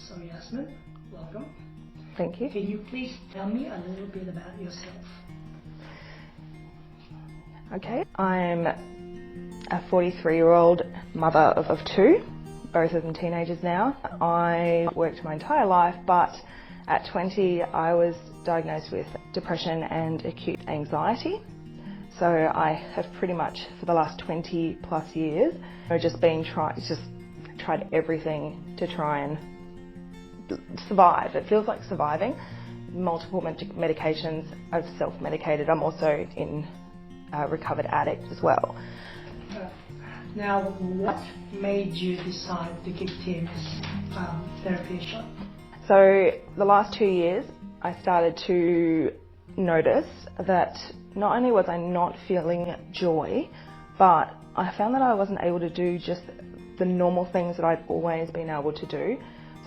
So Yasmin, welcome. Thank you. Can you please tell me a little bit about yourself? Okay, I'm a 43-year-old mother of two, both of them teenagers now. I worked my entire life, but at 20 I was diagnosed with depression and acute anxiety. So I have pretty much for the last 20 plus years tried everything to try and survive. It feels like surviving. Multiple medications. I've self-medicated. I'm also in a recovered addict as well. Now, what made you decide to give TMS therapy a shot? So the last 2 years I started to notice that not only was I not feeling joy, but I found that I wasn't able to do just the normal things that I'd always been able to do.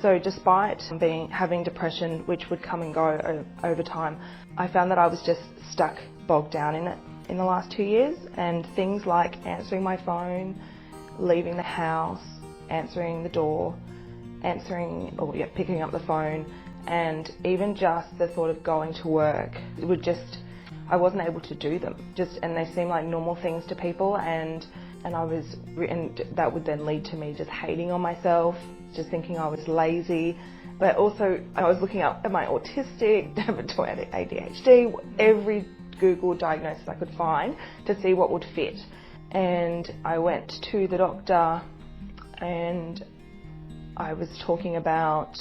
So despite having depression, which would come and go over time, I found that I was just stuck, bogged down in it in the last 2 years. And things like answering my phone, leaving the house, answering the door, picking up the phone, and even just the thought of going to work, I wasn't able to do them. And they seem like normal things to people, and that would then lead to me just hating on myself, just thinking I was lazy. But also I was looking up at my autistic, ADHD, every Google diagnosis I could find to see what would fit. And I went to the doctor and I was talking about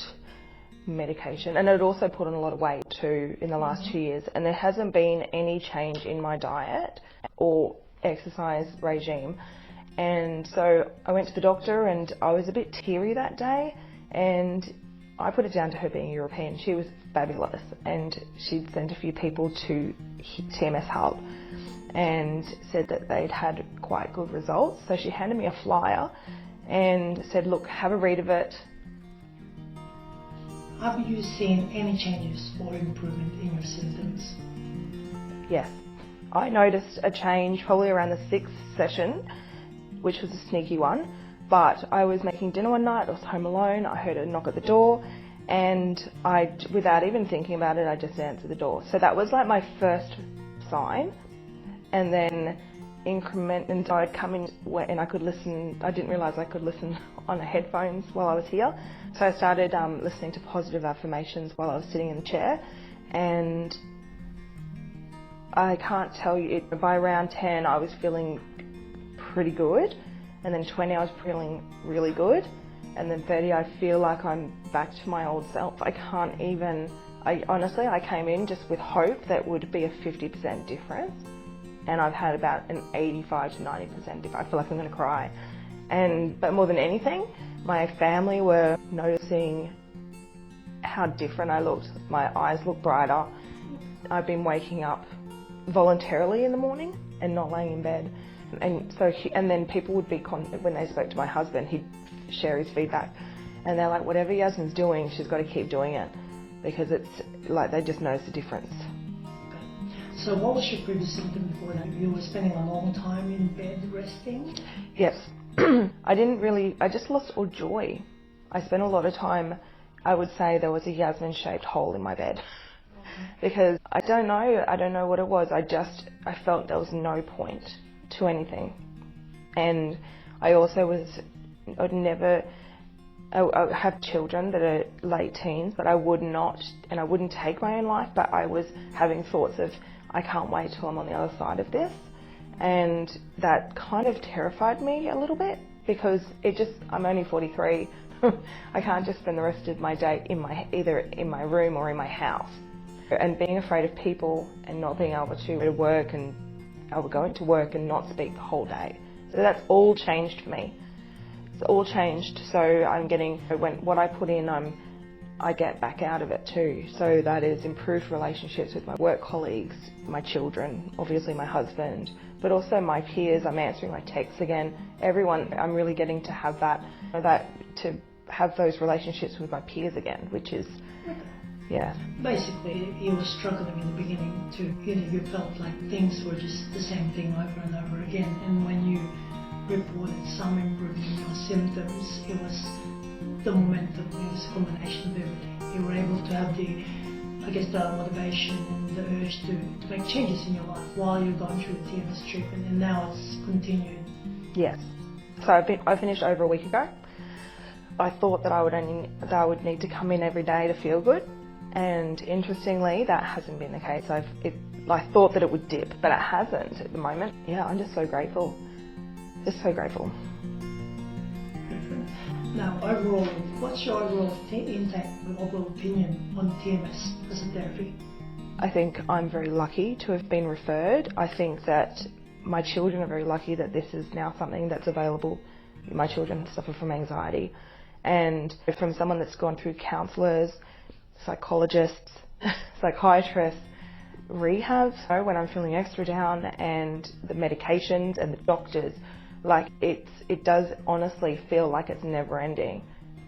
medication, and it also put on a lot of weight too in the last 2 years, and there hasn't been any change in my diet or exercise regime. And so I went to the doctor and I was a bit teary that day, and I put it down to her being European. She was fabulous, and she'd sent a few people to TMS Hub and said that they'd had quite good results. So she handed me a flyer and said, look, have a read of it. Have you seen any changes or improvement in your symptoms? Yes. I noticed a change probably around the 6th session, which was a sneaky one, but I was making dinner one night, I was home alone, I heard a knock at the door, and without even thinking about it, I just answered the door. So that was like my first sign. And then and so I'd come in and I could listen. I didn't realise I could listen on the headphones while I was here. So I started listening to positive affirmations while I was sitting in the chair, and I can't tell you, by around 10 I was feeling pretty good, and then 20 I was feeling really good, and then 30 I feel like I'm back to my old self. I honestly came in just with hope that would be a 50% difference, and I've had about an 85 to 90% difference. I feel like I'm going to cry. But more than anything, my family were noticing how different I looked. My eyes look brighter. I've been waking up voluntarily in the morning and not laying in bed. And then people would be when they spoke to my husband, he'd share his feedback, and they're like, whatever Yasmin's doing, she's got to keep doing it, because it's like they just notice the difference. So what was your previous symptom before that? You were spending a long time in bed resting? Yes. I just lost all joy. I spent a lot of time, I would say there was a Yasmin-shaped hole in my bed. Because I don't know what it was. I felt there was no point to anything. And I also I have children that are late teens, but I wouldn't take my own life, but I was having thoughts of, I can't wait till I'm on the other side of this. And that kind of terrified me a little bit, because I'm only 43. I can't just spend the rest of my day either in my room or in my house. And being afraid of people and not being able to work, and I would go into work and not speak the whole day. So that's all changed for me. It's all changed. So what I put in, I get back out of it too. So that is improved relationships with my work colleagues, my children, obviously my husband, but also my peers. I'm answering my texts again. Everyone, I'm really getting to have to have those relationships with my peers again, which is, yeah. Basically, you were struggling in the beginning you felt like things were just the same thing over and over again, and when you reported some improvement in your symptoms, it was the momentum, it was a combination of everything. You were able to have the motivation and the urge to make changes in your life while you're going through the TMS treatment, and now it's continued. Yes. So I finished over a week ago. I thought that I would need to come in every day to feel good, and interestingly, that hasn't been the case. I thought that it would dip, but it hasn't at the moment. Yeah, I'm just so grateful. Just so grateful. Now, overall, what's your overall intake, overall opinion on TMS as a therapy? I think I'm very lucky to have been referred. I think that my children are very lucky that this is now something that's available. My children suffer from anxiety, and from someone that's gone through counsellors, psychologists, psychiatrists, rehab, so when I'm feeling extra down, and the medications and the doctors, it does honestly feel like it's never ending.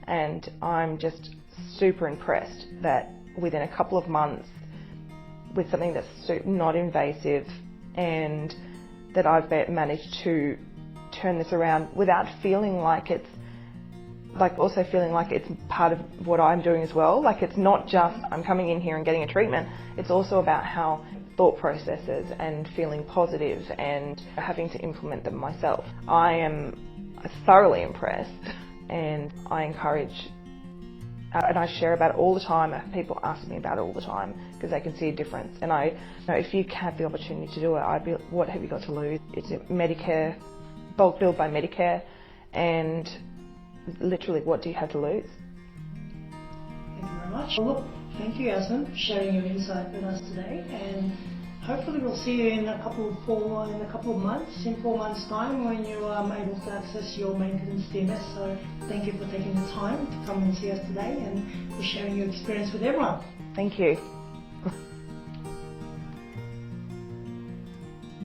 And I'm just super impressed that within a couple of months, with something that's not invasive, and that I've managed to turn this around without feeling like it's, also feeling like it's part of what I'm doing as well. It's not just I'm coming in here and getting a treatment, it's also about how thought processes and feeling positive and having to implement them myself. I am thoroughly impressed, and I encourage, and I share about it all the time. People ask me about it all the time because they can see a difference. And if you have the opportunity to do it, what have you got to lose? It's Medicare, bulk billed by Medicare, and literally, what do you have to lose? Thank you very much. Well, look, thank you, Yasmin, for sharing your insight with us today, and hopefully we'll see you in a couple of months, in 4 months' time, when you are able to access your maintenance TMS. So thank you for taking the time to come and see us today, and for sharing your experience with everyone. Thank you.